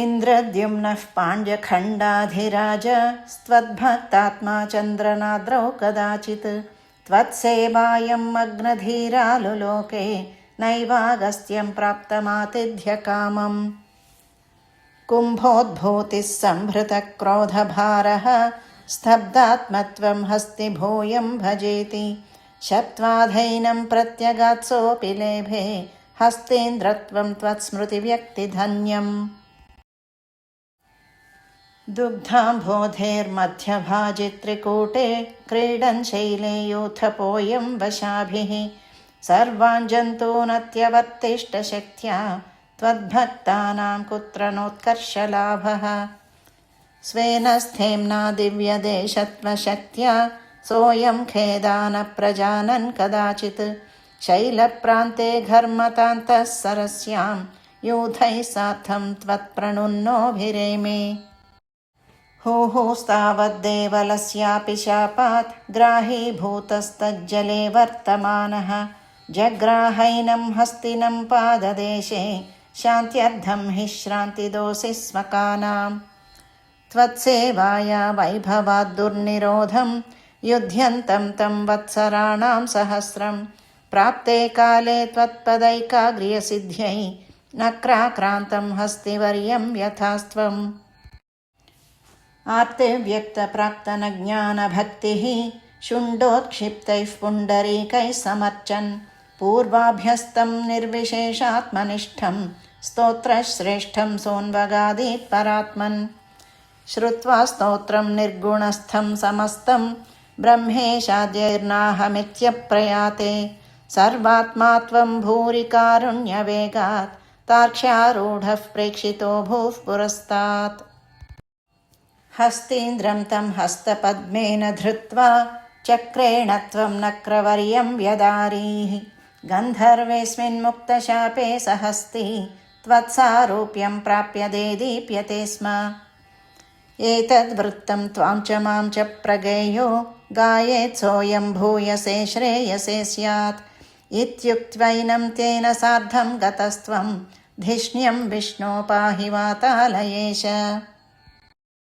इन्द्रद्युम्नः पाण्ड्यखण्डाधिराज स्त्वद्भक्तात्मा चन्द्रनाद्रौ कदाचित् त्वत्सेवायं मग्नधीरालुलोके नैवागस्त्यं प्राप्तमातिथ्यकामम्। कुम्भोद्भूतिः संभृतक्रोधभारः स्तब्धात्मत्वं हस्तिभूयं भजेति शप्त्वाधैनं प्रत्यगात्सोऽपि लेभे हस्तेन्द्रत्वं त्वत्स्मृतिव्यक्तिधन्यम्। दुग्धाम्भोधेर्मध्यभाजित्रिकूटे क्रीडन् शैले यूथपोऽयं वशाभिः सर्वान् जन्तूनत्यवर्तिष्ठशक्त्या त्वद्भक्तानां कुत्र नोत्कर्षलाभः। स्वेन स्थेम्ना दिव्यदेशत्वशक्त्या सोऽयं खेदानप्रजानन् कदाचित् शैलप्रान्ते घर्मतान्तः सरस्यां यूथैः सार्धं त्वत्प्रणुन्नोभिरेमे। हुहुस्तावद्देवलस्यापि शापात् ग्राहीभूतस्तज्जले वर्तमानः जग्राहैनं हस्तिनं पाददेशे शान्त्यर्थं हि श्रान्तिदोषि स्वकानाम्। त्वत्सेवाया वैभवाद्दुर्निरोधं युध्यन्तं तं वत्सराणां सहस्रं प्राप्ते काले त्वत्पदैकाग्र्यसिद्ध्यै नक्राक्रान्तं हस्तिवर्यं यथास्त्वम्। आर्तिव्यक्तप्राक्तनज्ञानभक्तिः शुण्डोत्क्षिप्तैः पुण्डरीकैः समर्चन् पूर्वाभ्यस्तं निर्विशेषात्मनिष्ठं स्तोत्रश्रेष्ठं सोन्वगादीत् परात्मन्। श्रुत्वा स्तोत्रं निर्गुणस्थं समस्तं ब्रह्मेशाद्यैर्नाहमित्यप्रयाते सर्वात्मा त्वं भूरि कारुण्यवेगात् तार्क्ष्यारूढः प्रेक्षितो भूः पुरस्तात्। हस्तीन्द्रं तं हस्तपद्मेन धृत्वा चक्रेण त्वं नक्रवर्यं व्यदारीः गन्धर्वेऽस्मिन्मुक्तशापे स हस्ती त्वत्सारूप्यं प्राप्य देदीप्यते स्म। एतद्वृत्तं त्वां च मां च प्रगेयो गायेत् सोऽयं भूयसे श्रेयसे स्यात् इत्युक्त्वैनं तेन सार्धं गतस्त्वं धिष्ण्यं विष्णो पाहि वातालयेश।